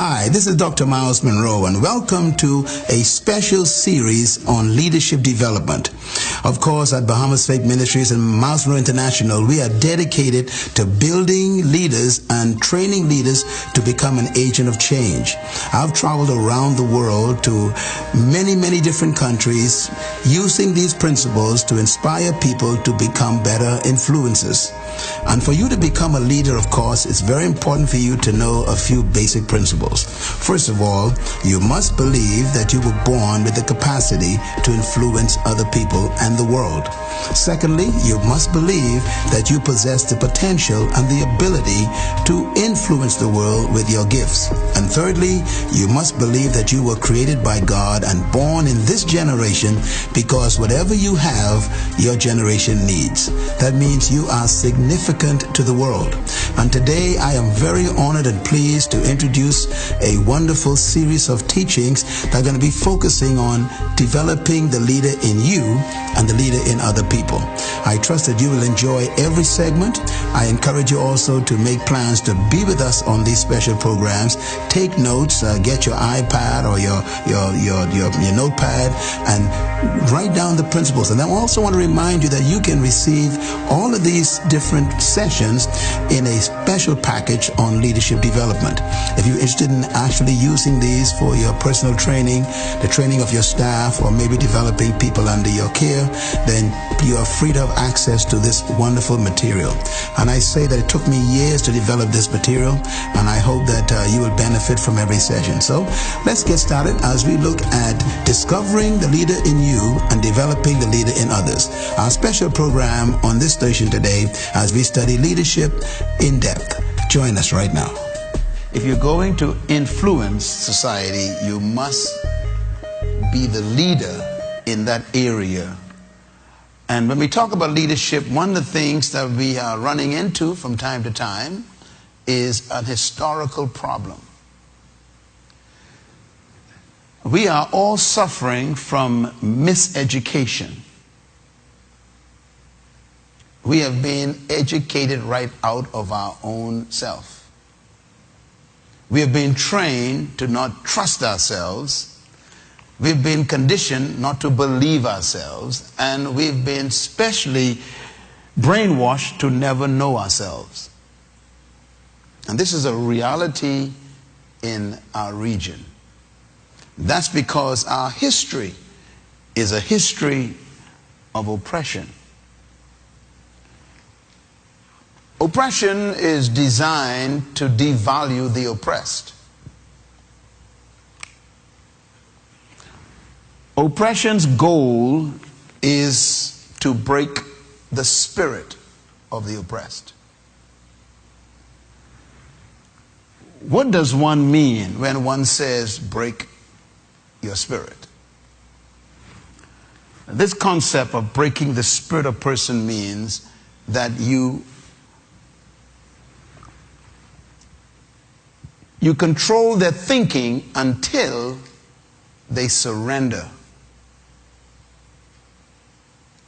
Hi, this is Dr. Myles Munroe, and welcome to a special series on leadership development. Of course, at Bahamas Faith Ministries and Myles Munroe International, we are dedicated to building leaders and training leaders to become an agent of change. I've traveled around the world to many different countries using these principles to inspire people to become better influencers. And for you to become a leader, of course, it's very important for you to know a few basic principles. First of all, you must believe that you were born with the capacity to influence other people and the world. Secondly, you must believe that you possess the potential and the ability to influence the world with your gifts. And thirdly, you must believe that you were created by God and born in this generation because whatever you have, your generation needs. That means you are significant to the world. And today I am very honored and pleased to introduce a wonderful series of teachings that are going to be focusing on developing the leader in you and the leader in other people. I trust that you will enjoy every segment. I encourage you also to make plans to be with us on these special programs. Take notes, get your iPad or your notepad and write down the principles. And I also want to remind you that you can receive all of these different sessions in a special package on leadership development. If you're interested in actually using these for your personal training, the training of your staff, or maybe developing people under your care, then you are free to have access to this wonderful material. And I say that it took me years to develop this material, and I hope that you will benefit from every session. So let's get started as we look at discovering the leader in you and developing the leader in others. Our special program on this station today as we study leadership in depth. Join us right now. If you're going to influence society, you must be the leader in that area. And when we talk about leadership, one of the things that we are running into from time to time is an historical problem. We are all suffering from miseducation. We have been educated right out of our own self. We have been trained to not trust ourselves. We've been conditioned not to believe ourselves. And we've been specially brainwashed to never know ourselves. And this is a reality in our region. That's because our history is a history of oppression. Oppression is designed to devalue the oppressed. Oppression's goal is to break the spirit of the oppressed. What does one mean when one says break your spirit? This concept of breaking the spirit of a person means that you control their thinking until they surrender.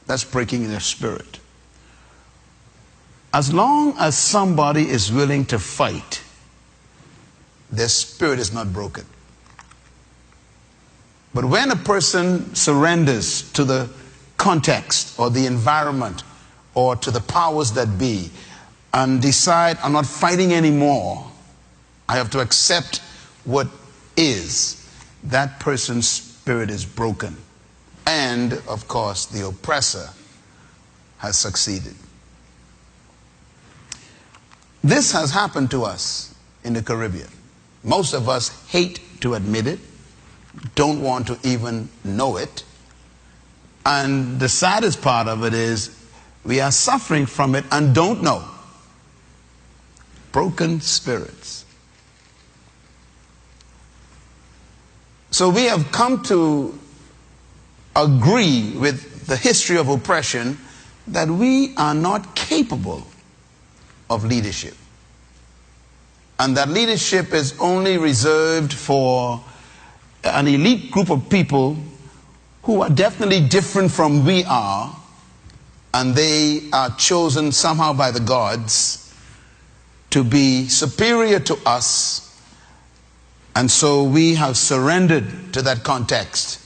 That's breaking their spirit. As long as somebody is willing to fight, their spirit is not broken. But when a person surrenders to the context or the environment or to the powers that be and decide, I'm not fighting anymore, I have to accept what is, that person's spirit is broken. And, of course, the oppressor has succeeded. This has happened to us in the Caribbean. Most of us hate to admit it, don't want to even know it. And the saddest part of it is we are suffering from it and don't know. Broken spirits. So we have come to agree with the history of oppression that we are not capable of leadership. And that leadership is only reserved for an elite group of people who are definitely different from we are, and they are chosen somehow by the gods to be superior to us And so we have surrendered to that context.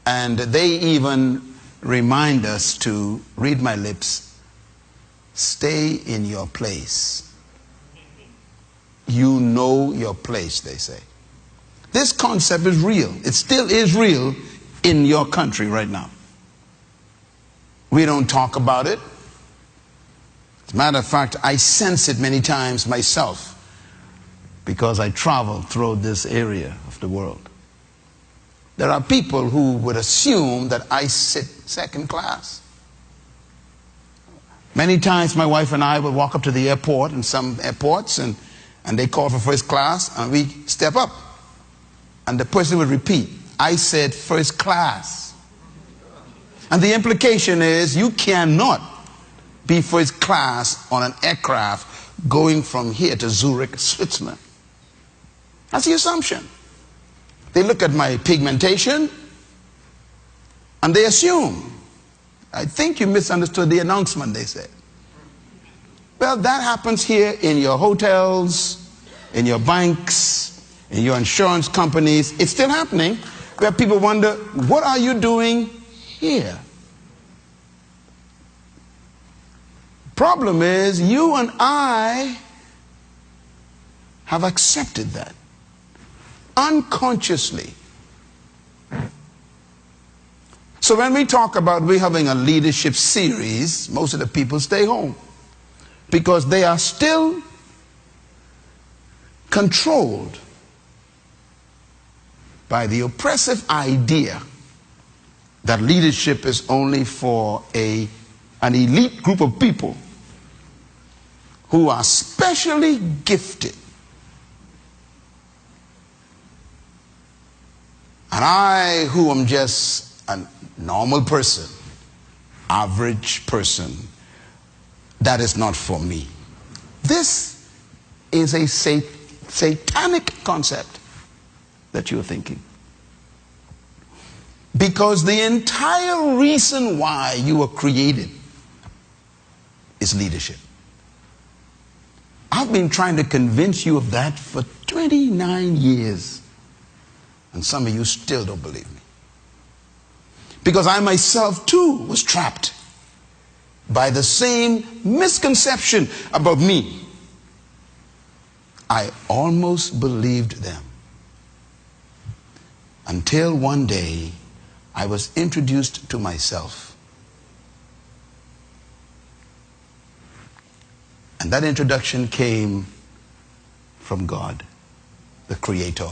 And they even remind us to read my lips, stay in your place. You know your place, they say. This concept is real. It still is real in your country right now. We don't talk about it. As a matter of fact, I sense it many times myself because I travel through this area of the world. There are people who would assume that I sit second class. Many times my wife and I would walk up to the airport, in some airports, and they call for first class, and we step up. And the person would repeat, I said first class. And the implication is you cannot be first class on an aircraft going from here to Zurich, Switzerland. That's the assumption. They look at my pigmentation and they assume. I think you misunderstood the announcement, they said. Well, that happens here in your hotels, in your banks, in your insurance companies. It's still happening where people wonder, what are you doing here? Problem is, you and I have accepted that unconsciously. So when we talk about we having a leadership series, most of the people stay home because they are still controlled by the oppressive idea that leadership is only for an elite group of people who are specially gifted. And I, who am just a normal person, average person, that is not for me. This is a satanic concept that you're thinking. Because the entire reason why you were created is leadership. I've been trying to convince you of that for 29 years. And some of you still don't believe me. Because I myself too was trapped by the same misconception about me. I almost believed them. Until one day I was introduced to myself. And that introduction came from God, the Creator.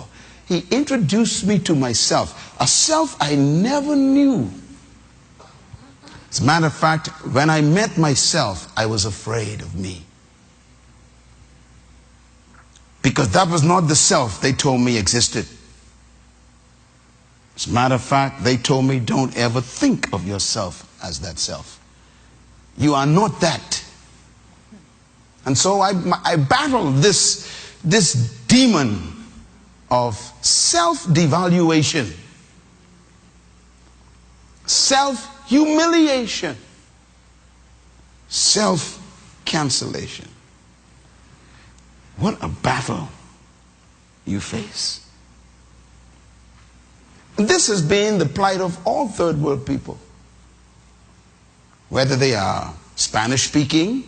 He introduced me to myself, a self I never knew. As a matter of fact, when I met myself, I was afraid of me. Because that was not the self they told me existed. As a matter of fact, they told me don't ever think of yourself as that self. You are not that. And so I battled this demon of self-devaluation, self-humiliation, self-cancellation. What a battle you face. This has been the plight of all third world people. Whether they are Spanish speaking,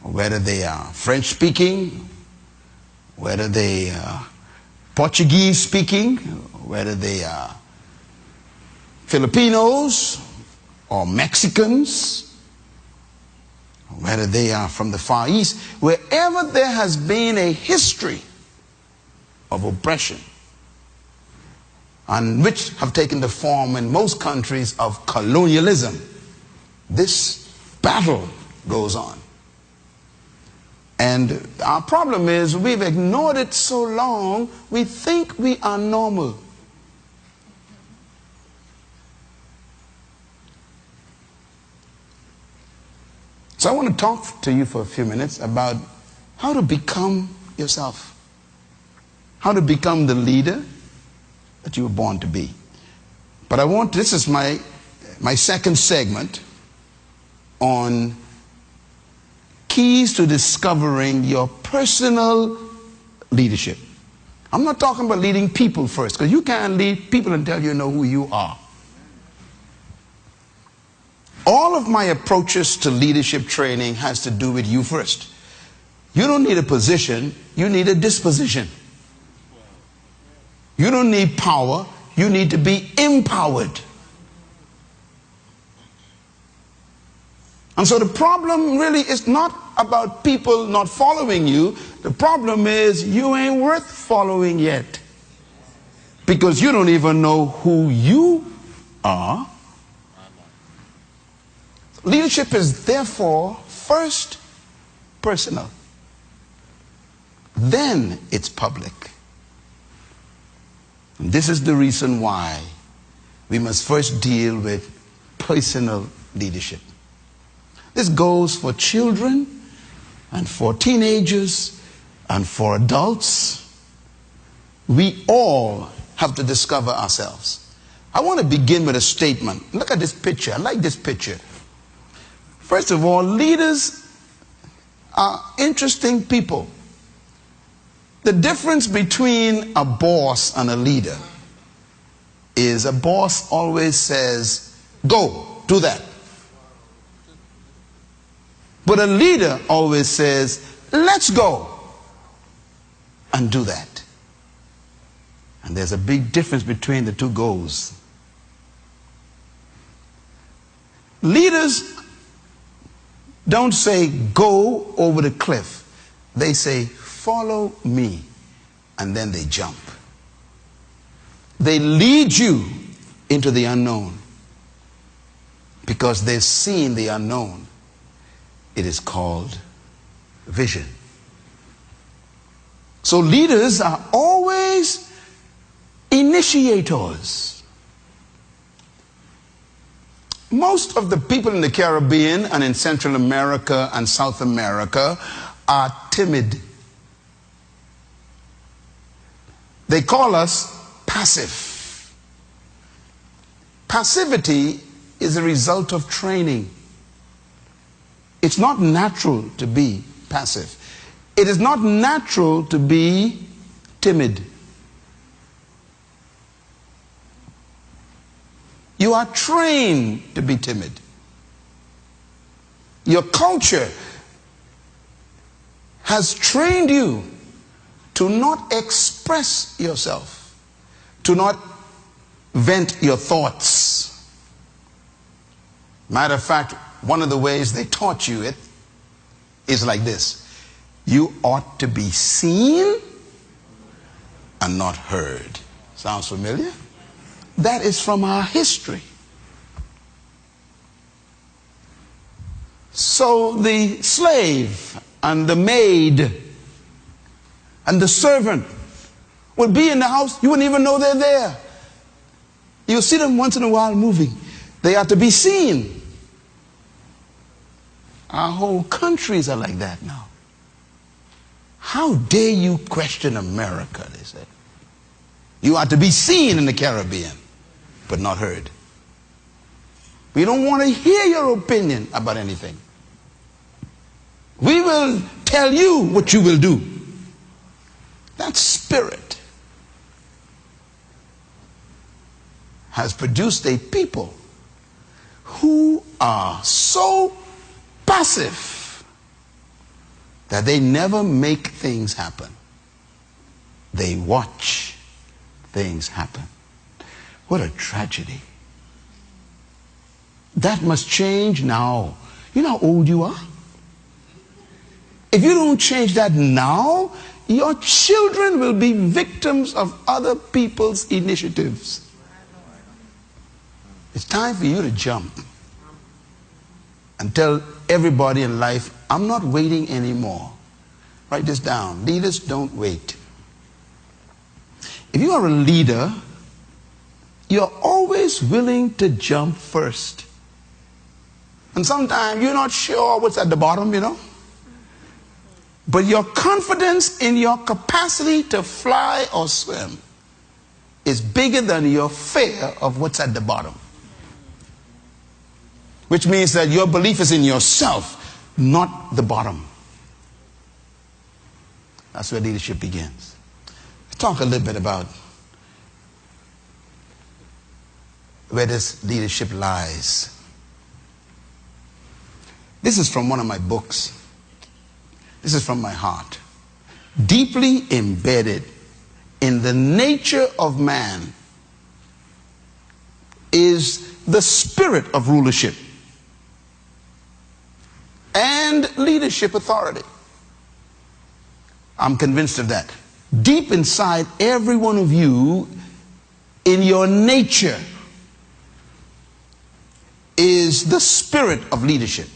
or whether they are French speaking, whether they are Portuguese speaking, whether they are Filipinos or Mexicans, whether they are from the Far East, wherever there has been a history of oppression, and which have taken the form in most countries of colonialism, this battle goes on. And our problem is we've ignored it so long, we think we are normal. So I want to talk to you for a few minutes about how to become yourself. How to become the leader that you were born to be. But this is my second segment on keys to discovering your personal leadership. I'm not talking about leading people first, because you can't lead people until you know who you are. All of my approaches to leadership training has to do with you first. You don't need a position, you need a disposition. You don't need power, you need to be empowered. And so the problem really is not about people not following you. The problem is you ain't worth following yet, because you don't even know who you are. Leadership is therefore first personal, then it's public. And this is the reason why we must first deal with personal leadership. This goes for children and for teenagers and for adults. We all have to discover ourselves. I want to begin with a statement. Look at this picture. I like this picture. First of all, leaders are interesting people. The difference between a boss and a leader is a boss always says, go, do that. But a leader always says, let's go and do that. And there's a big difference between the two goals. Leaders don't say, go over the cliff. They say, follow me, and then they jump. They lead you into the unknown because they've seen the unknown. It is called vision. So leaders are always initiators. Most of the people in the Caribbean and in Central America and South America are timid. They call us passive. Passivity is a result of training. It's not natural to be passive. It is not natural to be timid. You are trained to be timid. Your culture has trained you to not express yourself, to not vent your thoughts. Matter of fact, one of the ways they taught you it is like this. You ought to be seen and not heard. Sounds familiar? That is from our history. So the slave and the maid and the servant would be in the house. You wouldn't even know they're there. You'll see them once in a while moving. They are to be seen. Our whole countries are like that now. How dare you question America, they said. You are to be seen in the Caribbean, but not heard. We don't want to hear your opinion about anything. We will tell you what you will do. That spirit has produced a people who are so passive that they never make things happen. They watch things happen. What a tragedy. That must change now. You know how old you are? If you don't change that now, your children will be victims of other people's initiatives. It's time for you to jump and tell everybody in life, I'm not waiting anymore. Write this down. Leaders don't wait. If you are a leader, you're always willing to jump first. And sometimes you're not sure what's at the bottom, you know. But your confidence in your capacity to fly or swim is bigger than your fear of what's at the bottom. Which means that your belief is in yourself, not the bottom. That's where leadership begins. talk a little bit about where this leadership lies. This is from one of my books. This is from my heart. Deeply embedded in the nature of man is the spirit of rulership and leadership authority. I'm convinced of that. Deep inside every one of you, in your nature, is the spirit of leadership.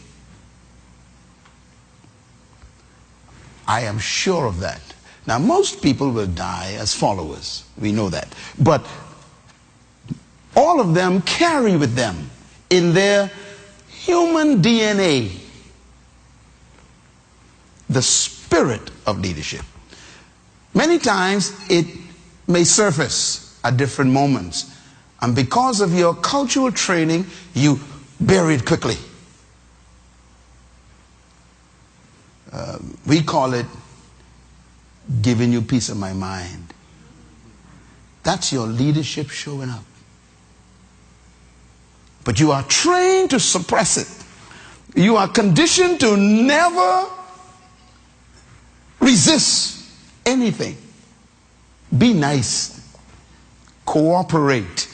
I am sure of that. Now, most people will die as followers. We know that. But all of them carry with them in their human DNA the spirit of leadership. Many times it may surface at different moments. And because of your cultural training, you bury it quickly. We call it giving you peace of my mind. That's your leadership showing up. But you are trained to suppress it. You are conditioned to never resist anything. Be nice. Cooperate.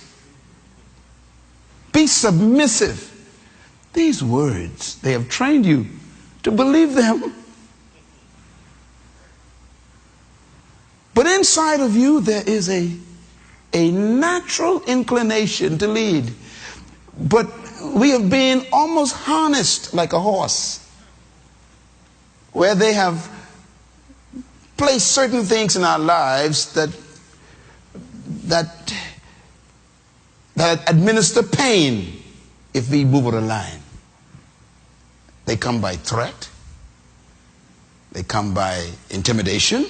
Be submissive. These words, they have trained you to believe them. But inside of you, there is a natural inclination to lead. But we have been almost harnessed like a horse, where they have placed certain things in our lives that administer pain if we move over the line. They come by threat. They come by intimidation.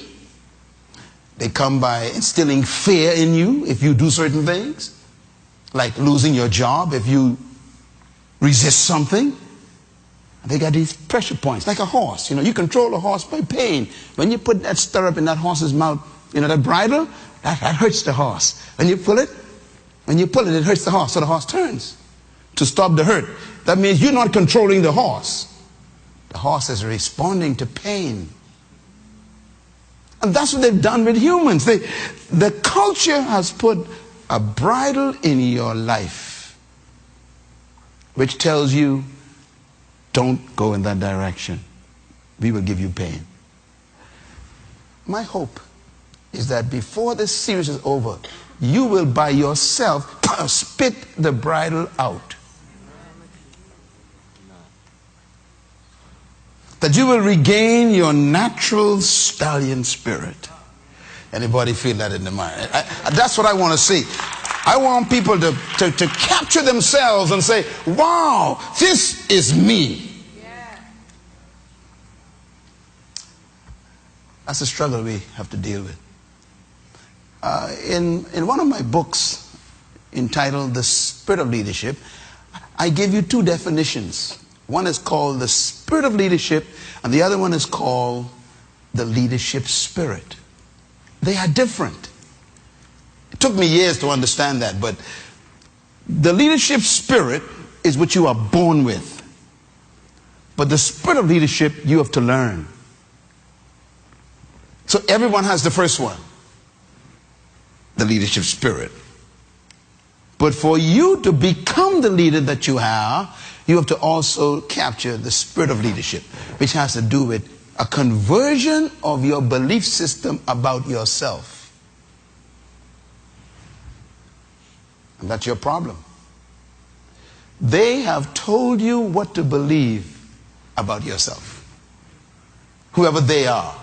They come by instilling fear in you if you do certain things, like losing your job if you resist something. They got these pressure points, like a horse. You know, you control a horse by pain. When you put that stirrup in that horse's mouth, you know, that bridle, that hurts the horse. When you pull it, it hurts the horse, so the horse turns to stop the hurt. That means you're not controlling the horse. The horse is responding to pain. And that's what they've done with humans. The culture has put a bridle in your life which tells you, don't go in that direction. We will give you pain. My hope is that before this series is over, you will by yourself spit the bridle out. That you will regain your natural stallion spirit. Anybody feel that in the mind? That's what I want to see. I want people to capture themselves and say, wow, this is me. Yeah. That's the struggle we have to deal with. In one of my books entitled The Spirit of Leadership, I give you two definitions. One is called the spirit of leadership, and the other one is called the leadership spirit. They are different. It took me years to understand that, but the leadership spirit is what you are born with. But the spirit of leadership you have to learn. So everyone has the first one, the leadership spirit. But for you to become the leader that you have to also capture the spirit of leadership, which has to do with a conversion of your belief system about yourself. And that's your problem. They have told you what to believe about yourself. Whoever they are.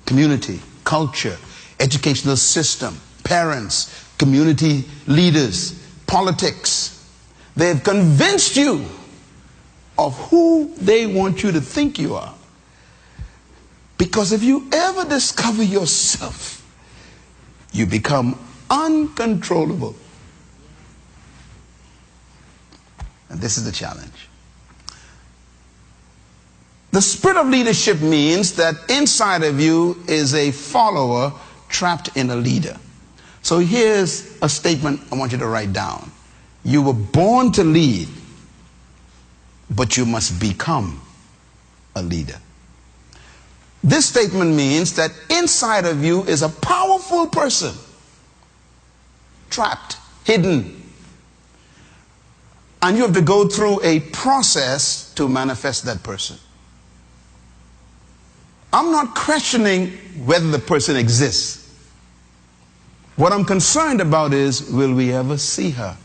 Community, culture, educational system, parents, community leaders, politics. They've convinced you of who they want you to think you are. Because if you ever discover yourself, you become uncontrollable. And this is the challenge. The spirit of leadership means that inside of you is a follower trapped in a leader. So here's a statement I want you to write down. You were born to lead, but you must become a leader. This statement means that inside of you is a powerful person, trapped, hidden. And you have to go through a process to manifest that person. I'm not questioning whether the person exists. What I'm concerned about is, will we ever see her?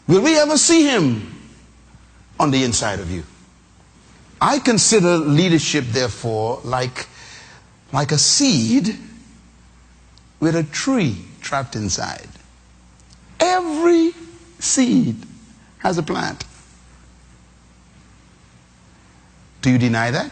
Will we ever see him on the inside of you? I consider leadership, therefore, like a seed with a tree trapped inside. Every seed has a plant. Do you deny that?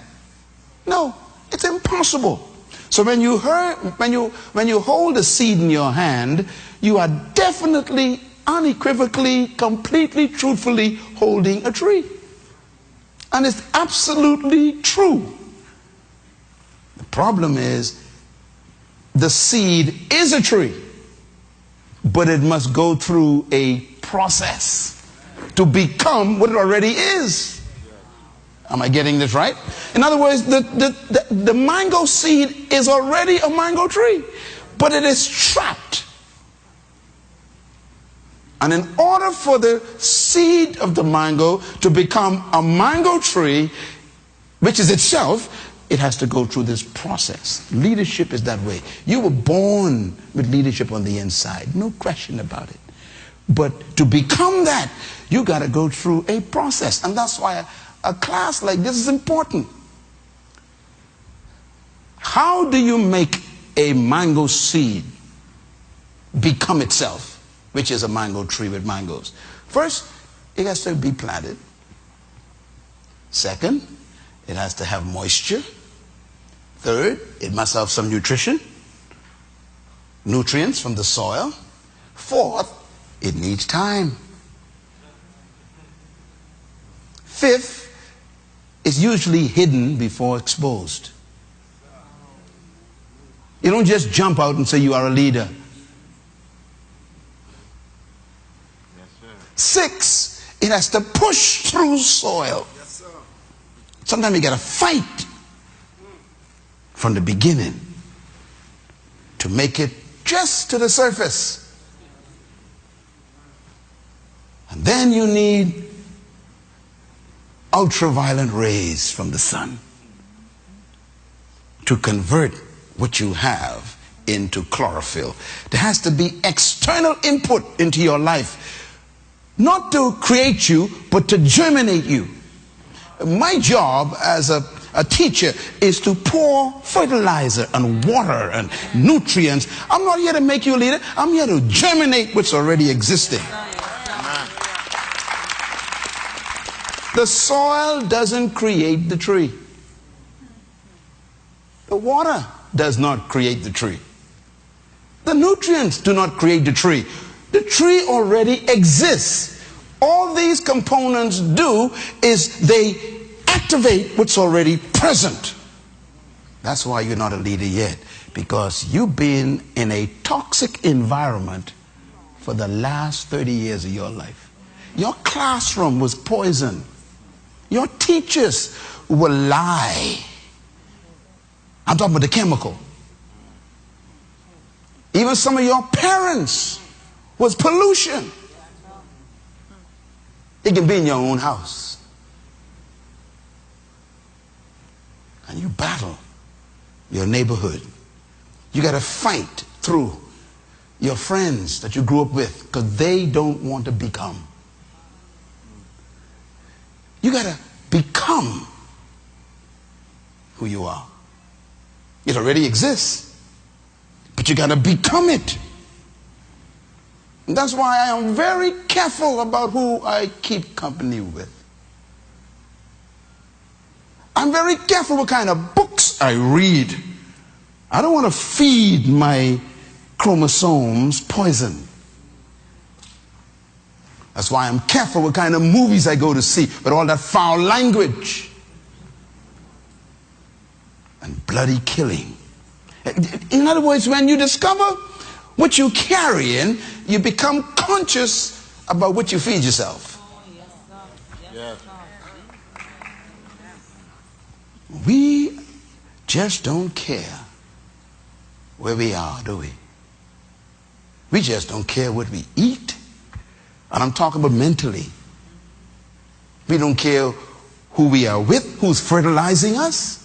No, it's impossible. So when you hold a seed in your hand, you are definitely, unequivocally, completely, truthfully holding a tree. And it's absolutely true. The problem is, the seed is a tree, but it must go through a process to become what it already is. Am I getting this right? In other words, the mango seed is already a mango tree, but it is trapped. And in order for the seed of the mango to become a mango tree, which is itself, it has to go through this process. Leadership is that way. You were born with leadership on the inside, no question about it. But to become that, you got to go through a process. And that's why a class like this is important. How do you make a mango seed become itself, which is a mango tree with mangoes? First, it has to be planted. Second, it has to have moisture. Third, it must have some nutrients from the soil. Fourth, it needs time. Fifth, it's usually hidden before exposed. You don't just jump out and say you are a leader. Six, it has to push through soil. Sometimes you got to fight from the beginning to make it just to the surface. And then you need ultraviolet rays from the sun to convert what you have into chlorophyll. There has to be external input into your life, not to create you, but to germinate you. My job as a teacher is to pour fertilizer and water and nutrients. I'm not here to make you a leader. I'm here to germinate what's already existing. The soil doesn't create the tree. The water does not create the tree. The nutrients do not create the tree. The tree already exists. All these components do is they activate what's already present. That's why you're not a leader yet, because you've been in a toxic environment for the last 30 years of your life. Your classroom was poison. Your teachers will lie. I'm talking about the chemical. Even some of your parents was pollution. It can be in your own house. And you battle your neighborhood. You got to fight through your friends that you grew up with because they don't want to become. You got to become who you are. It already exists, but you got to become it. And that's why I am very careful about who I keep company with. I'm very careful what kind of books I read. I don't want to feed my chromosomes poison. That's why I'm careful what kind of movies I go to see with all that foul language. and bloody killing. In other words, when you discover what you're carrying, you become conscious about what you feed yourself. Yes. We just don't care where we are, do we? We just don't care what we eat. And I'm talking about mentally. We don't care who we are with, who's fertilizing us.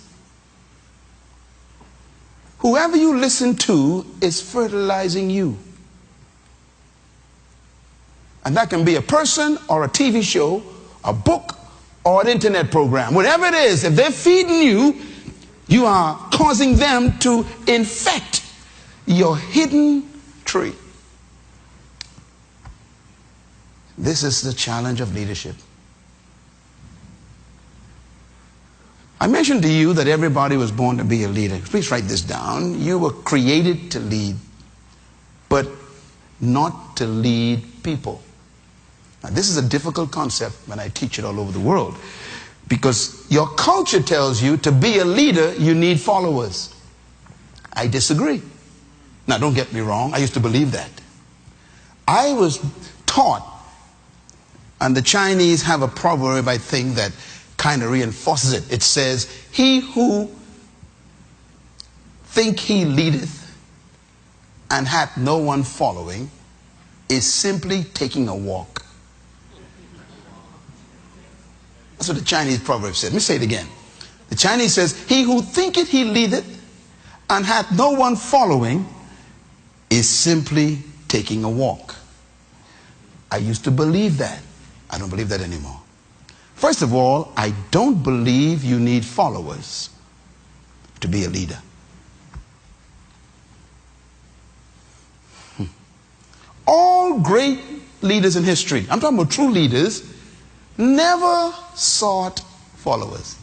Whoever you listen to is fertilizing you. And that can be a person or a TV show, a book, or an internet program. Whatever it is, if they're feeding you, you are causing them to infect your hidden tree. This is the challenge of leadership. I mentioned to you that everybody was born to be a leader. Please write this down. You were created to lead, but not to lead people. Now, this is a difficult concept when I teach it all over the world, because your culture tells you to be a leader, you need followers. I disagree. Now, don't get me wrong. I used to believe that. I was taught, and the Chinese have a proverb, I think, that kind of reinforces it. It says, he who think he leadeth and hath no one following is simply taking a walk. That's what the Chinese proverb said. Let me say it again. The Chinese says, he who thinketh he leadeth and hath no one following is simply taking a walk. I used to believe that. I don't believe that anymore. First of all, I don't believe you need followers to be a leader. All great leaders in history, I'm talking about true leaders, never sought followers.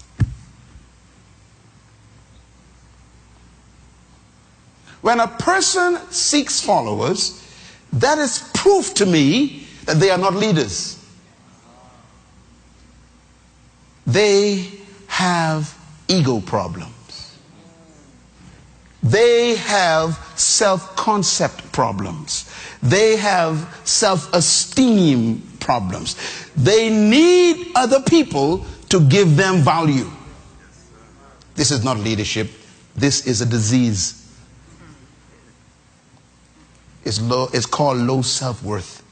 When a person seeks followers, that is proof to me that they are not leaders. They have ego problems. They have self-concept problems. They have self-esteem problems. They need other people to give them value. This is not leadership. This is a disease. It's called low self-worth.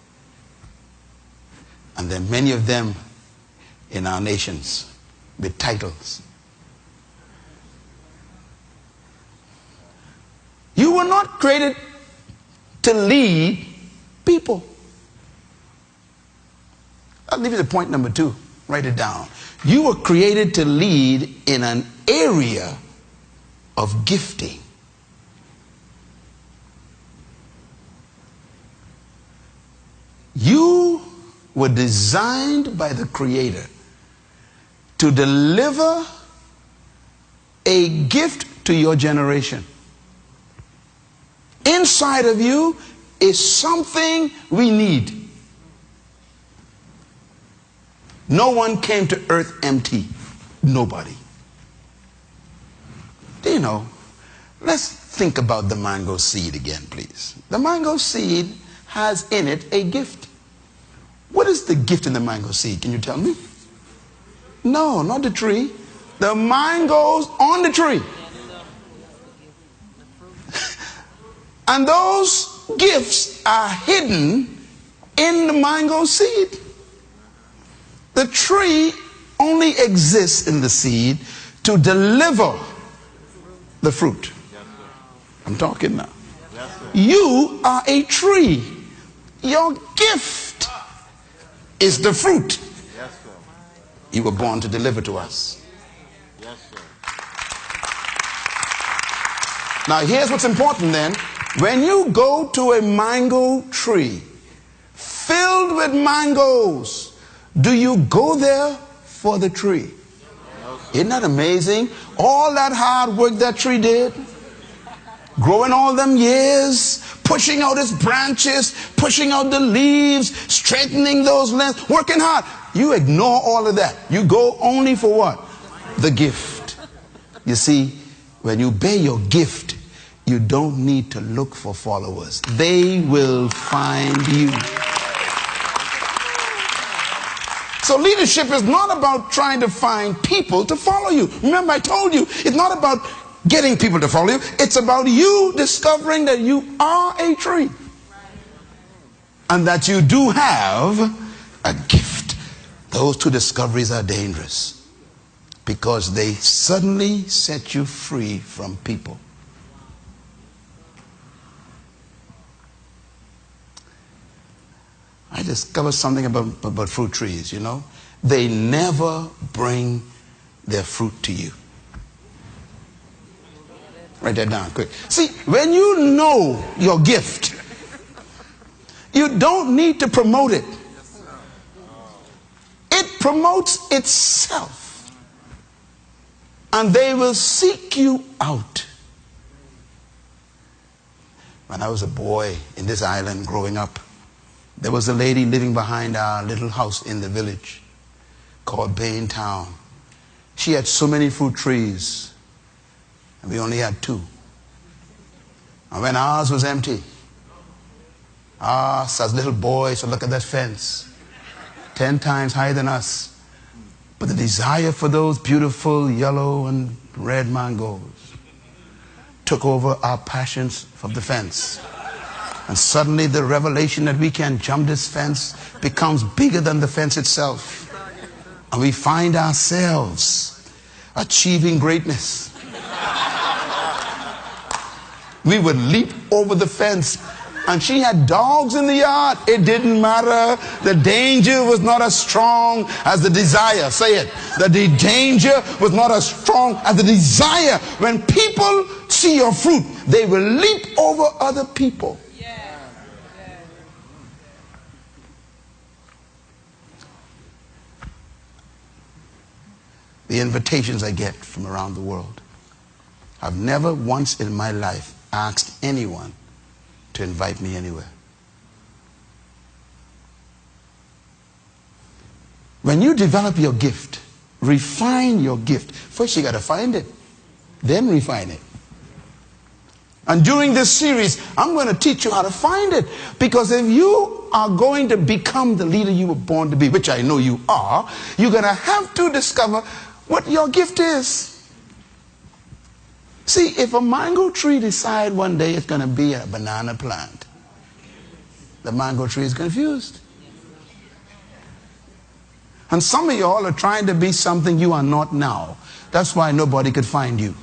And there are many of them in our nations with titles. You were not created to lead people. I'll leave you to point number 2. Write it down. You were created to lead in an area of gifting. You were designed by the Creator to deliver a gift to your generation. Inside of you is something we need. No one came to earth empty. Nobody. Do you know, let's think about the mango seed again, please. The mango seed has in it a gift. What is the gift in the mango seed? Can you tell me? No, not the tree. The mangoes on the tree. And those gifts are hidden in the mango seed. The tree only exists in the seed to deliver the fruit. I'm talking now. You are a tree. Your gift is the fruit. You were born to deliver to us. Now here's what's important then. When you go to a mango tree filled with mangoes, do you go there for the tree? Isn't that amazing? All that hard work that tree did, growing all them years, pushing out its branches, pushing out the leaves, straightening those limbs, working hard. You ignore all of that. You go only for what? The gift. You see, when you bear your gift, you don't need to look for followers. They will find you. So leadership is not about trying to find people to follow you. Remember, I told you, it's not about getting people to follow you. It's about you discovering that you are a tree. And that you do have a gift. Those two discoveries are dangerous, because they suddenly set you free from people. I discovered something about fruit trees, you know. They never bring their fruit to you. Write that down quick. See, when you know your gift, you don't need to promote it. It promotes itself. And they will seek you out. When I was a boy in this island growing up, there was a lady living behind our little house in the village called Bain Town. She had so many fruit trees, and we only had 2. And when ours was empty, us as little boys would look at that fence, 10 times higher than us. But the desire for those beautiful yellow and red mangoes took over our passions for the fence. And suddenly the revelation that we can jump this fence becomes bigger than the fence itself. And we find ourselves achieving greatness. We would leap over the fence. And she had dogs in the yard. It didn't matter. The danger was not as strong as the desire. Say it. The danger was not as strong as the desire. When people see your fruit, they will leap over other people. The invitations I get from around the world. I've never once in my life asked anyone to invite me anywhere. When you develop your gift, refine your gift. First you got to find it, then refine it. And during this series, I'm going to teach you how to find it. Because if you are going to become the leader you were born to be, which I know you are, you're going to have to discover what your gift is. See, if a mango tree decides one day it's going to be a banana plant, the mango tree is confused. And some of y'all are trying to be something you are not now. That's why nobody could find you.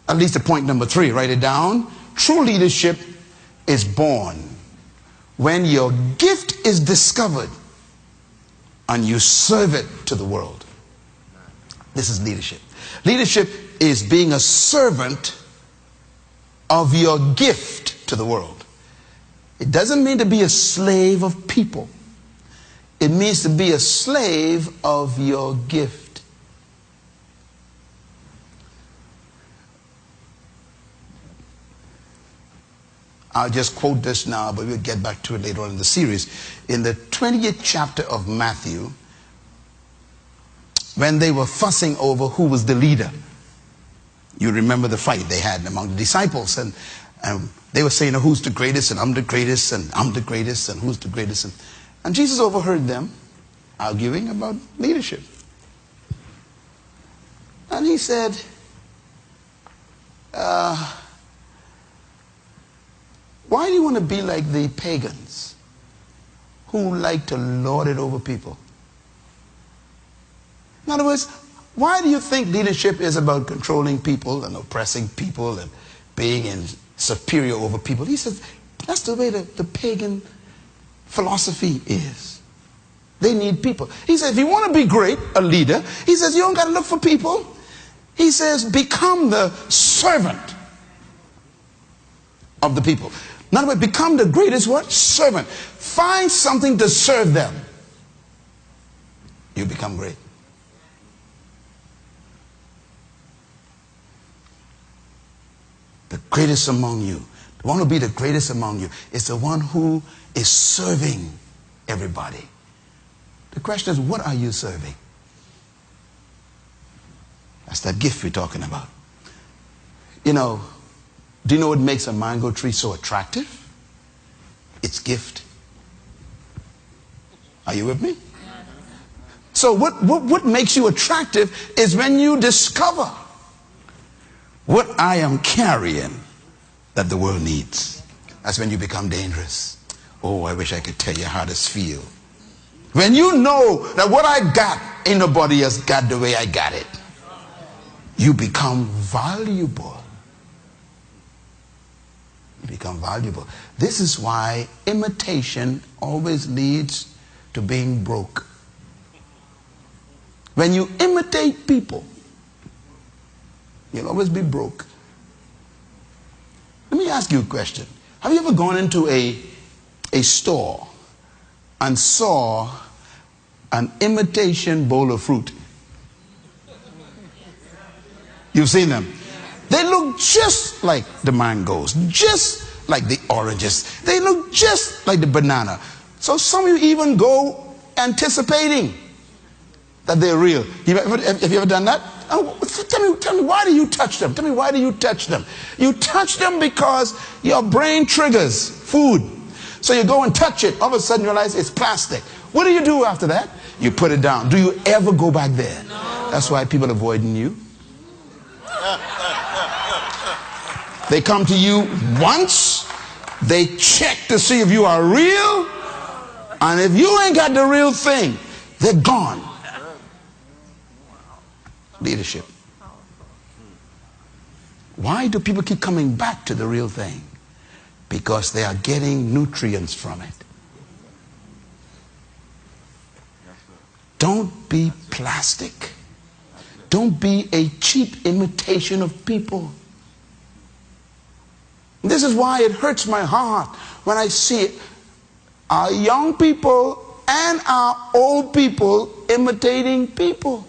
At least at point number 3, write it down. True leadership is born when your gift is discovered and you serve it to the world. This is leadership. Leadership is being a servant of your gift to the world. It doesn't mean to be a slave of people. It means to be a slave of your gift. I'll just quote this now, but we'll get back to it later on in the series. In the 20th chapter of Matthew, when they were fussing over who was the leader, you remember the fight they had among the disciples, and they were saying, who's the greatest, and I'm the greatest, and I'm the greatest, and who's the greatest. And Jesus overheard them arguing about leadership. And he said, why do you want to be like the pagans who like to lord it over people? In other words, why do you think leadership is about controlling people and oppressing people and being superior over people? He says, that's the way the pagan philosophy is. They need people. He says, if you want to be great, a leader, he says, you don't got to look for people. He says, become the servant of the people. In other words, become the greatest what? Servant. Find something to serve them. You become great. The greatest among you, the one who will be the greatest among you, is the one who is serving everybody. The question is, what are you serving? That's that gift we're talking about. You know, do you know what makes a mango tree so attractive? Its gift. Are you with me? So what makes you attractive is when you discover what I am carrying that the world needs. That's when you become dangerous. Oh, I wish I could tell you how this feels. When you know that what I got ain't nobody else got the way I got it, you become valuable. You become valuable. This is why imitation always leads to being broke. When you imitate people, you'll always be broke. Let me ask you a question. Have you ever gone into a store and saw an imitation bowl of fruit? You've seen them. They look just like the mangoes, just like the oranges. They look just like the banana. So some of you even go anticipating that they're real. Have you ever done that? Oh, tell me, why do you touch them? Tell me, why do you touch them? You touch them because your brain triggers food. So you go and touch it. All of a sudden you realize it's plastic. What do you do after that? You put it down. Do you ever go back there? No. That's why people are avoiding you. They come to you once. They check to see if you are real. And if you ain't got the real thing, they're gone. Leadership. Why do people keep coming back to the real thing? Because they are getting nutrients from it. Don't be plastic. Don't be a cheap imitation of people. This is why it hurts my heart when I see our young people and our old people imitating people.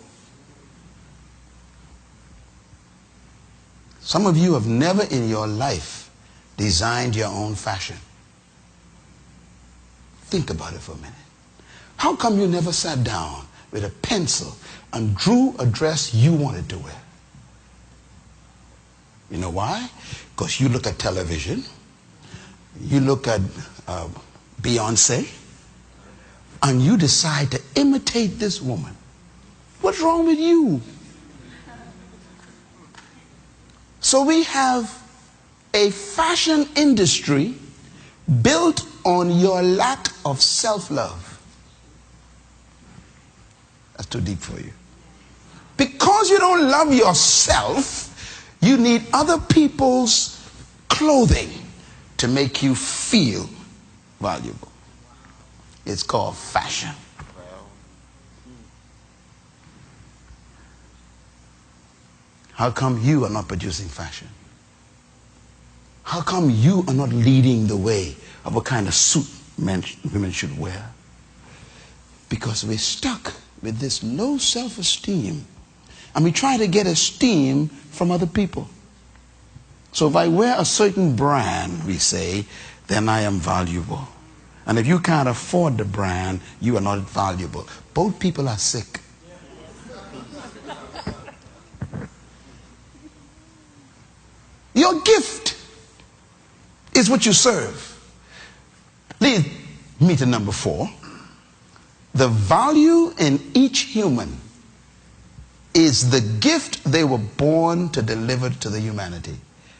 Some of you have never in your life designed your own fashion. Think about it for a minute. How come you never sat down with a pencil and drew a dress you wanted to wear? You know why? Because you look at television, you look at Beyonce, and you decide to imitate this woman. What's wrong with you? So we have a fashion industry built on your lack of self-love. That's too deep for you. Because you don't love yourself, you need other people's clothing to make you feel valuable. It's called fashion. How come you are not producing fashion? How come you are not leading the way of what kind of suit women should wear? Because we're stuck with this low self-esteem. And we try to get esteem from other people. So if I wear a certain brand, we say, then I am valuable. And if you can't afford the brand, you are not valuable. Both people are sick. Your gift is what you serve. Lead me to number 4. The value in each human is the gift they were born to deliver to the humanity.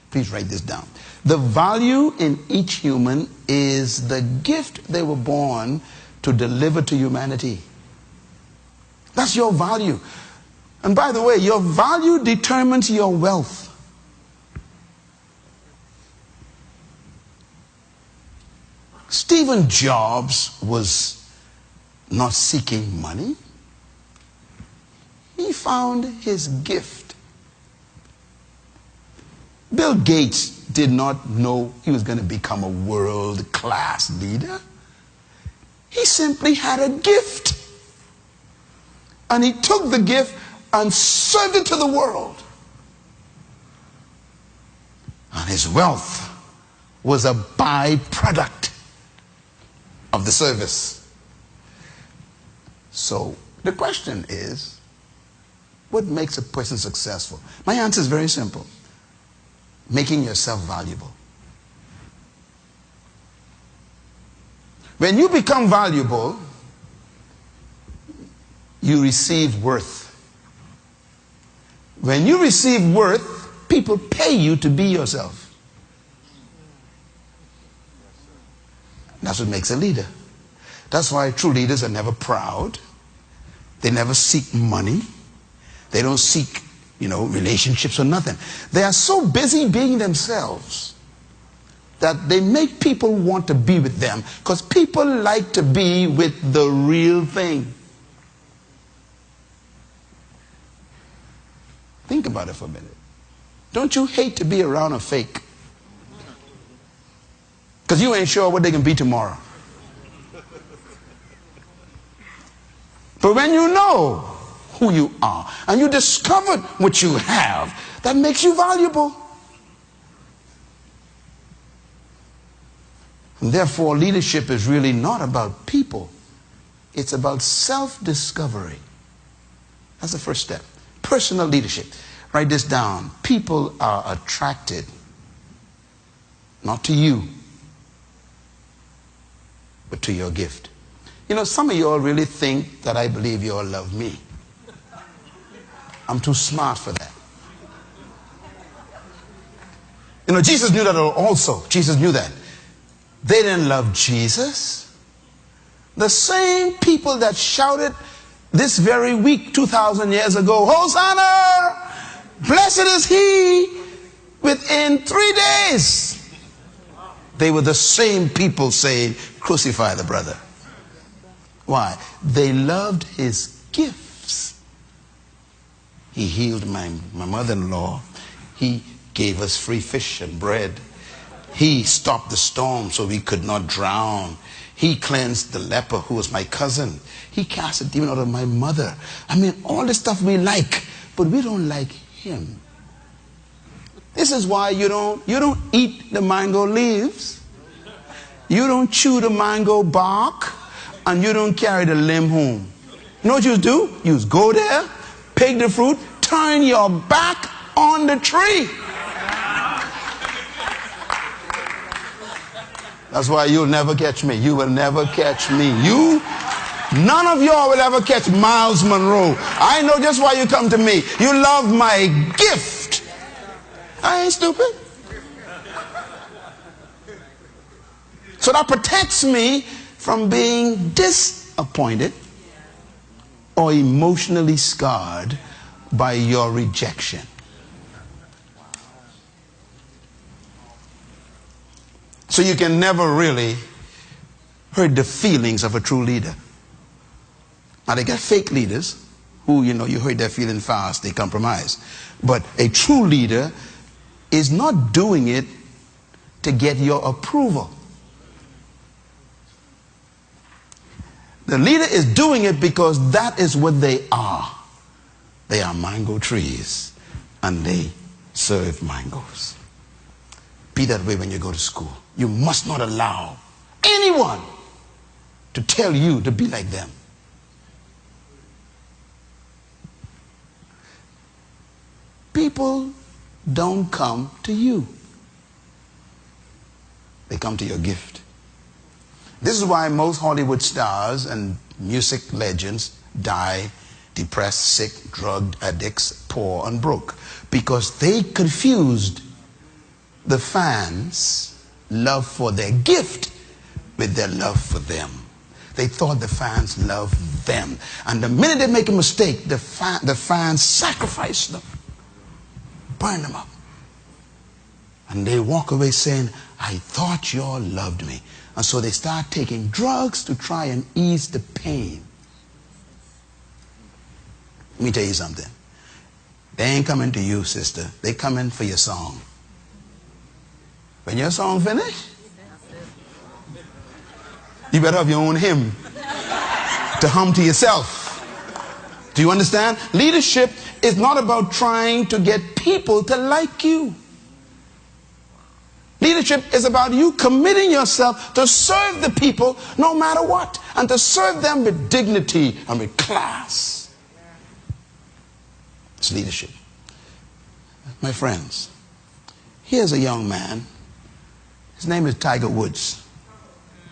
Please write this down. The value in each human is the gift they were born to deliver to humanity. That's your value. And by the way, your value determines your wealth. Steve Jobs was not seeking money. He found his gift. Bill Gates did not know he was going to become a world-class leader. He simply had a gift. And he took the gift and served it to the world. And his wealth was a byproduct of the service. So the question is, What makes a person successful? My answer is very simple. Making yourself valuable. When you become valuable, you receive worth. When you receive worth, people pay you to be yourself. That's what makes a leader. That's why true leaders are never proud. They never seek money. They don't seek, relationships or nothing. They are so busy being themselves that they make people want to be with them, because people like to be with the real thing. Think about it for a minute. Don't you hate to be around a fake? Because you ain't sure what they can be tomorrow. But when you know who you are and you discovered what you have, that makes you valuable. And therefore, leadership is really not about people. It's about self-discovery. That's the first step. Personal leadership. Write this down. People are attracted not to you, but to your gift. Some of you all really think that I believe you all love me. I'm too smart for that. Jesus knew that also. Jesus knew that. They didn't love Jesus. The same people that shouted this very week 2,000 years ago, Hosanna! Blessed is he within 3 days. They were the same people saying, crucify the brother. Why? They loved his gifts. He healed my mother-in-law. He gave us free fish and bread. He stopped the storm so we could not drown. He cleansed the leper who was my cousin. He cast a demon out of my mother. All the stuff we like, but we don't like him. This is why you don't eat the mango leaves. You don't chew the mango bark. And you don't carry the limb home. You know what you do? You go there, pick the fruit, turn your back on the tree. That's why you'll never catch me. You will never catch me. None of y'all will ever catch Myles Munroe. I know just why you come to me. You love my gift. I ain't stupid. So that protects me from being disappointed or emotionally scarred by your rejection. So you can never really hurt the feelings of a true leader. Now they got fake leaders who, you hurt their feeling fast, they compromise. But a true leader is not doing it to get your approval. The leader is doing it because that is what they are. They are mango trees and they serve mangoes. Be that way when you go to school. You must not allow anyone to tell you to be like them. People don't come to you. They come to your gift. This is why most Hollywood stars and music legends die depressed, sick, drug addicts, poor and broke. Because they confused the fans' love for their gift with their love for them. They thought the fans loved them. And the minute they make a mistake, the fans sacrifice them. Burn them up. And they walk away saying, I thought y'all loved me. And so they start taking drugs to try and ease the pain. Let me tell you something. They ain't coming to you, sister. They coming for your song. When your song finish, you better have your own hymn to hum to yourself. Do you understand? Leadership is not about trying to get people to like you. Leadership is about you committing yourself to serve the people no matter what, and to serve them with dignity and with class. It's leadership. My friends, here's a young man. His name is Tiger Woods.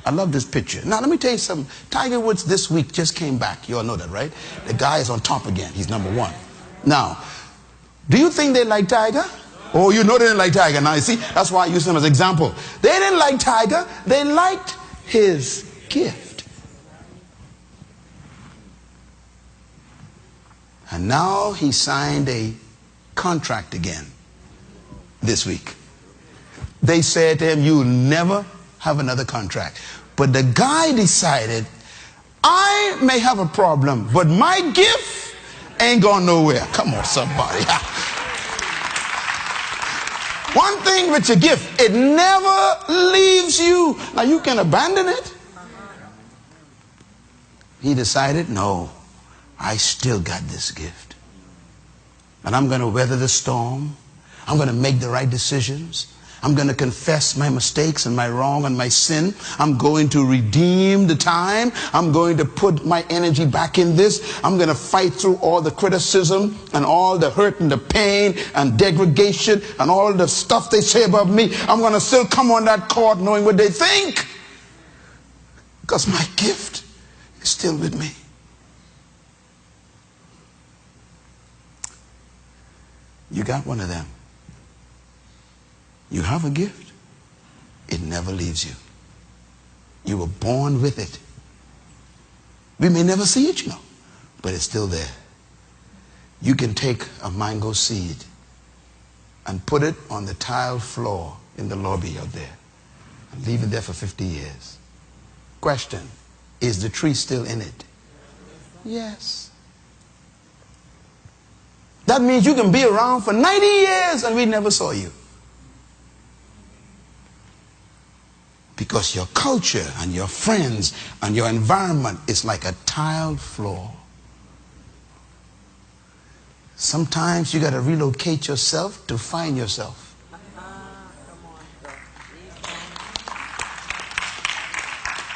I love this picture. Now, let me tell you something. Tiger Woods this week just came back. You all know that, right? The guy is on top again. He's #1. Now, do you think they like Tiger? Oh, you know they didn't like Tiger. Now, you see, that's why I use him as an example. They didn't like Tiger. They liked his gift. And now he signed a contract again this week. They said to him, you'll never have another contract. But the guy decided, I may have a problem, but my gift ain't going nowhere. Come on, somebody. One thing with your gift, it never leaves you. Now, you can abandon it. He decided, no, I still got this gift. And I'm going to weather the storm. I'm going to make the right decisions. I'm going to confess my mistakes and my wrong and my sin. I'm going to redeem the time. I'm going to put my energy back in this. I'm going to fight through all the criticism and all the hurt and the pain and degradation and all the stuff they say about me. I'm going to still come on that court knowing what they think, because my gift is still with me. You got one of them. You have a gift. It never leaves you. You were born with it. We may never see it, you know, but it's still there. You can take a mango seed and put it on the tiled floor in the lobby out there and leave it there for 50 years. Question, is the tree still in it? Yes. That means you can be around for 90 years and we never saw you. Because your culture and your friends and your environment is like a tiled floor. Sometimes you got to relocate yourself to find yourself.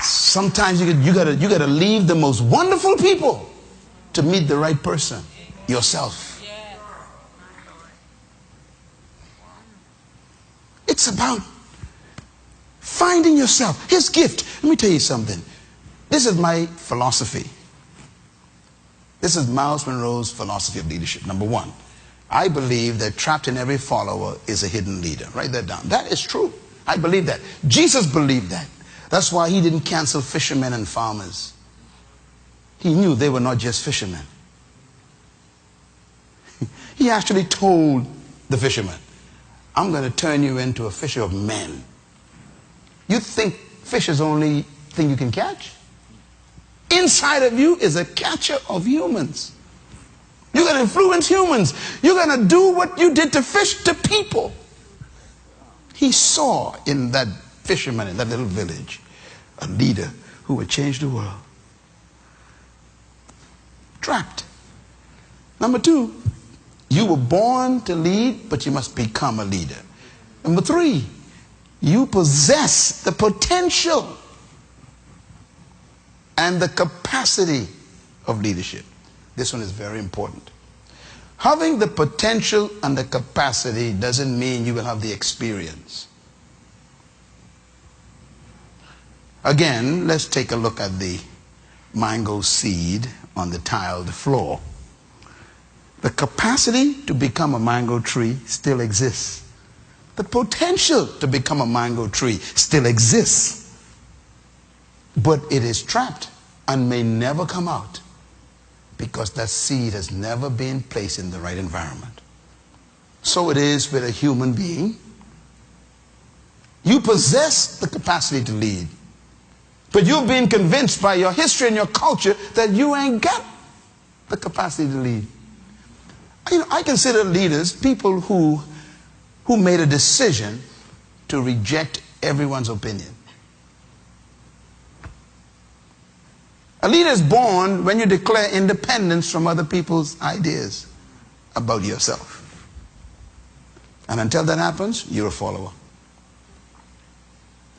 Sometimes you got to leave the most wonderful people to meet the right person, yourself. It's about finding yourself, his gift. Let me tell you something. This is my philosophy. This is Myles Munroe's philosophy of leadership. #1, I believe that trapped in every follower is a hidden leader. Write that down. That is true. I believe that. Jesus believed that. That's why he didn't cancel fishermen and farmers. He knew they were not just fishermen. He actually told the fishermen, I'm going to turn you into a fisher of men. You think fish is the only thing you can catch? Inside of you is a catcher of humans. You're going to influence humans. You're going to do what you did to fish to people. He saw in that fisherman in that little village a leader who would change the world. Trapped. #2, you were born to lead, but you must become a leader. #3, you possess the potential and the capacity of leadership. This one is very important. Having the potential and the capacity doesn't mean you will have the experience. Again, let's take a look at the mango seed on the tiled floor. The capacity to become a mango tree still exists. The potential to become a mango tree still exists. But it is trapped and may never come out because that seed has never been placed in the right environment. So it is with a human being. You possess the capacity to lead, but you've been convinced by your history and your culture that you ain't got the capacity to lead. You know, I consider leaders people who made a decision to reject everyone's opinion. A leader is born when you declare independence from other people's ideas about yourself. And until that happens, you're a follower.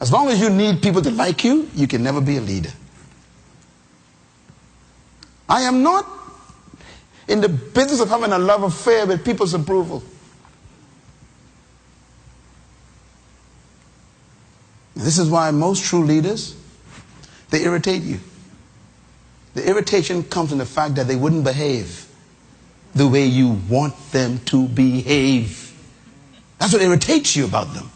As long as you need people to like you, you can never be a leader. I am not in the business of having a love affair with people's approval. This is why most true leaders, they irritate you. The irritation comes from the fact that they wouldn't behave the way you want them to behave. That's what irritates you about them.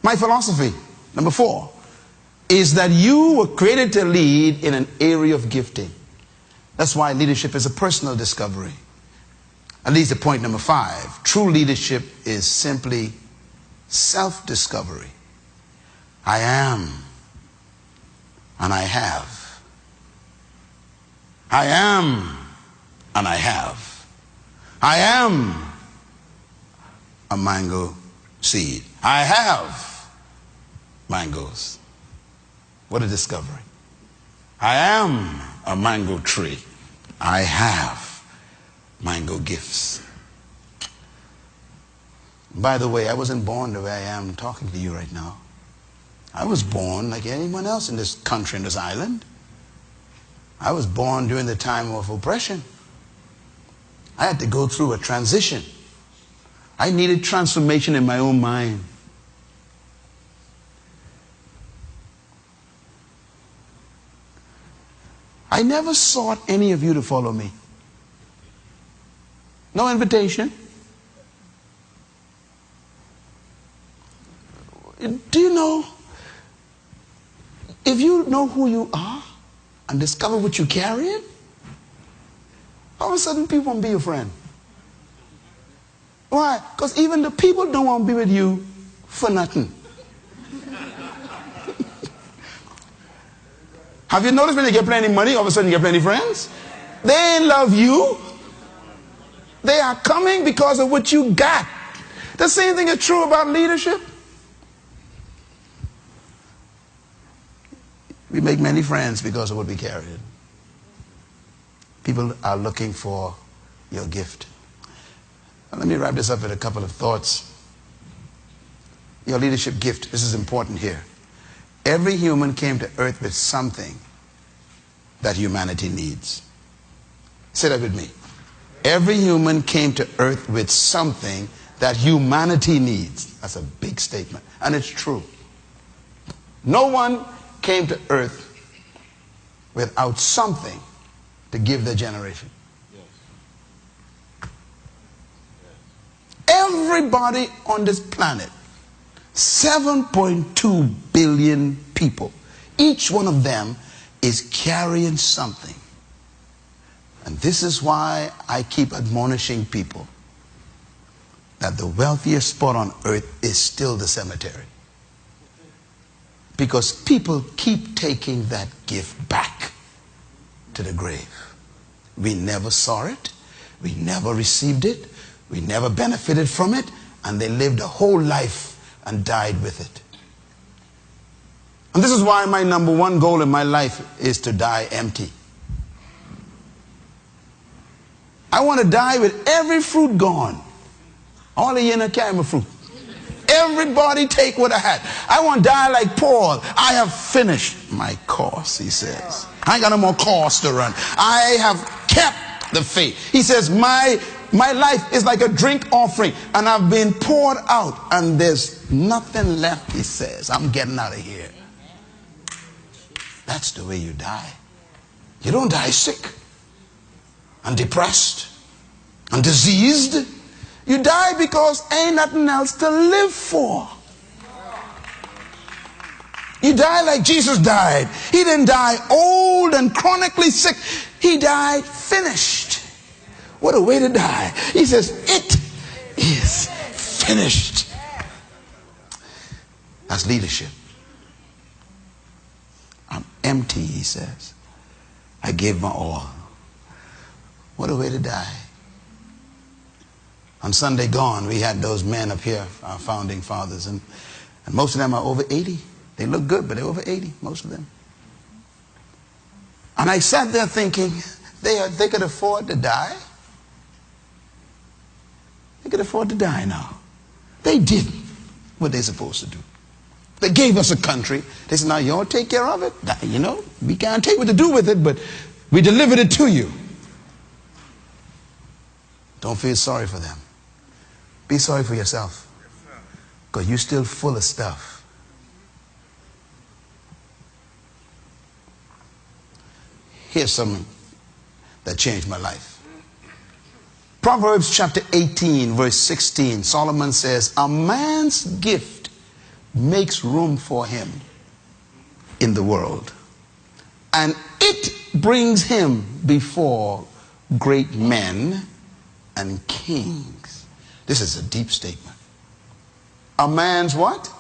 My philosophy, number 4, is that you were created to lead in an area of gifting. That's why leadership is a personal discovery. That leads to point number 5. True leadership is simply self-discovery. I am, and I have. I am, and I have. I am a mango seed. I have mangoes. What a discovery. I am a mango tree. I have mango gifts. By the way, I wasn't born the way I am talking to you right now. I was born like anyone else in this country, in this island. I was born during the time of oppression. I had to go through a transition. I needed transformation in my own mind. I never sought any of you to follow me. No invitation. Do you know, if you know who you are and discover what you're carrying, all of a sudden people won't be your friend. Why? Because even the people don't want to be with you for nothing. Have you noticed when you get plenty money, all of a sudden you get plenty friends? They ain't love you. They are coming because of what you got. The same thing is true about leadership. We make many friends because of what we carry. People are looking for your gift. Now, let me wrap this up with a couple of thoughts. Your leadership gift, this is important here. Every human came to earth with something that humanity needs. Say that with me. Every human came to earth with something that humanity needs. That's a big statement, and it's true. No one came to earth without something to give their generation. Everybody on this planet, 7.2 billion people, each one of them is carrying something. And this is why I keep admonishing people that the wealthiest spot on earth is still the cemetery. Because people keep taking that gift back to the grave. We never saw it. We never received it. We never benefited from it. And they lived a whole life and died with it. And this is why my number 1 goal in my life is to die empty. I want to die with every fruit gone. All the year carry my fruit. Everybody take what I had. I want to die like Paul. I have finished my course, he says. I ain't got no more course to run. I have kept the faith. He says, my life is like a drink offering, and I've been poured out, and there's nothing left, he says. I'm getting out of here. That's the way you die. You don't die sick and depressed and diseased. You die because ain't nothing else to live for. You die like Jesus died. He didn't die old and chronically sick. He died finished. What a way to die. He says, it is finished. That's leadership. I'm empty, he says. I gave my all. What a way to die. On Sunday gone, we had those men up here, our founding fathers, and most of them are over 80. They look good, but they're over 80, most of them. And I sat there thinking, they could afford to die. They could afford to die now. They did what they're supposed to do. They gave us a country. They said, now y'all take care of it. You know, we can't tell you what to do with it, but we delivered it to you. Don't feel sorry for them. Be sorry for yourself. Because you're still full of stuff. Here's something that changed my life. Proverbs chapter 18, verse 16, Solomon says, a man's gift makes room for him in the world, and it brings him before great men and kings. This is a deep statement. A man's what?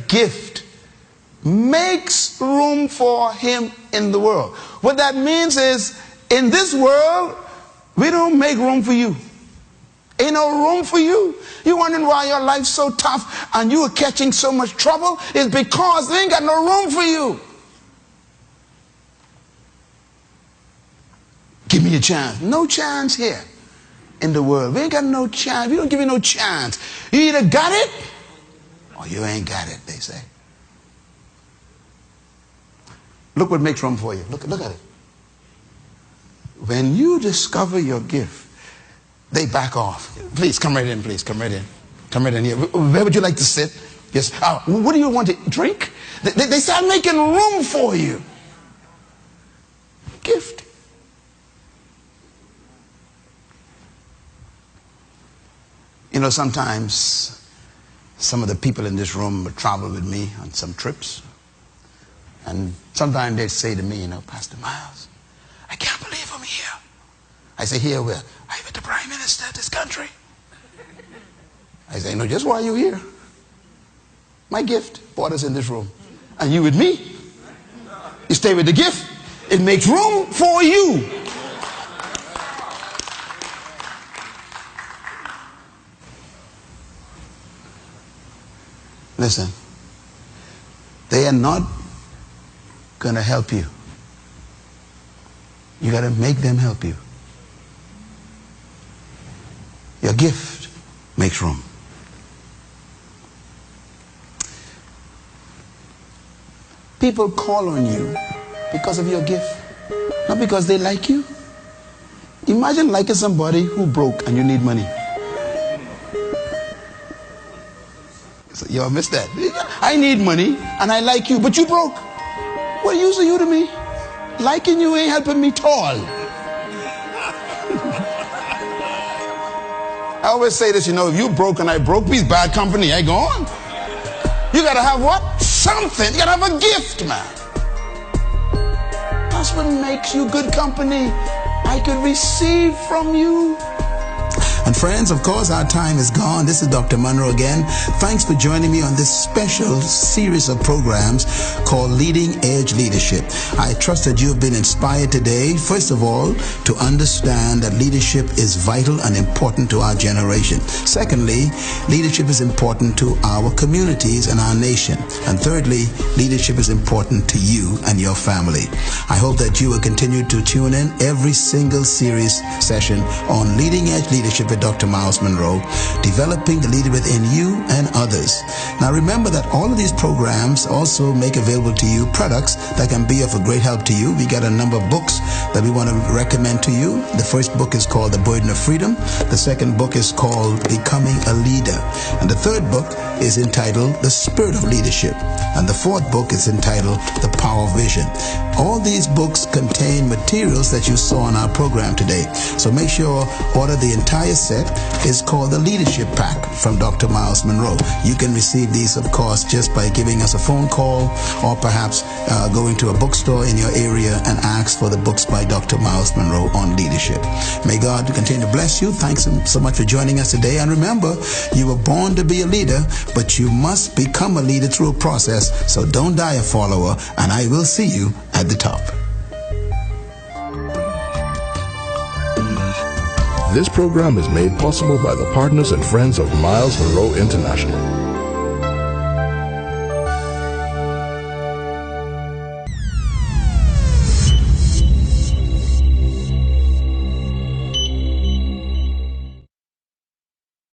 Gift makes room for him in the world. What that means is, in this world, we don't make room for you. Ain't no room for you. You wondering why your life's so tough and you are catching so much trouble? It's because they ain't got no room for you. Give me a chance. No chance here in the world. We ain't got no chance. We don't give you no chance. You either got it or you ain't got it, they say. Look what makes room for you. Look at it. When you discover your gift, they back off. Please, come right in, please. Come right in. Come right in here. Where would you like to sit? Yes. What do you want to drink? They start making room for you. Gift. You know, sometimes some of the people in this room travel with me on some trips. And sometimes they say to me, you know, Pastor Myles, I can't believe I'm here. I say, here where? I'm with the Prime Minister of this country. I say, no, just why you here? My gift brought us in this room. And you with me. You stay with the gift. It makes room for you. Listen, they are not going to help you. You got to make them help you. Your gift makes room. People call on you because of your gift, not because they like you. Imagine liking somebody who broke and you need money. So, y'all missed that. I need money and I like you, but you broke. What use are you to me? Liking you ain't helping me at all. I always say this, you know, if you broke and I broke, we's bad company. I go on. You gotta have what? Something. You gotta have a gift, man. That's what makes you good company. I could receive from you. And friends, of course, our time is gone. This is Dr. Munroe again. Thanks for joining me on this special series of programs called Leading Edge Leadership. I trust that you have been inspired today, first of all, to understand that leadership is vital and important to our generation. Secondly, leadership is important to our communities and our nation. And thirdly, leadership is important to you and your family. I hope that you will continue to tune in every single series session on Leading Edge Leadership with Dr. Myles Munroe, developing the leader within you and others. Now remember that all of these programs also make available to you products that can be of a great help to you. We got a number of books that we want to recommend to you. The first book is called The Burden of Freedom. The second book is called Becoming a Leader. And the third book is entitled The Spirit of Leadership. And the fourth book is entitled The Power of Vision. All these books contain materials that you saw in our program today. So make sure order the entire set. Is called the Leadership Pack from Dr. Myles Munroe. You can receive these, of course, just by giving us a phone call or perhaps going to a bookstore in your area and ask for the books by Dr. Myles Munroe on leadership. May God continue to bless you. Thanks so much for joining us today. And remember, you were born to be a leader, but you must become a leader through a process. So don't die a follower, and I will see you at the top. This program is made possible by the partners and friends of Myles Munroe International.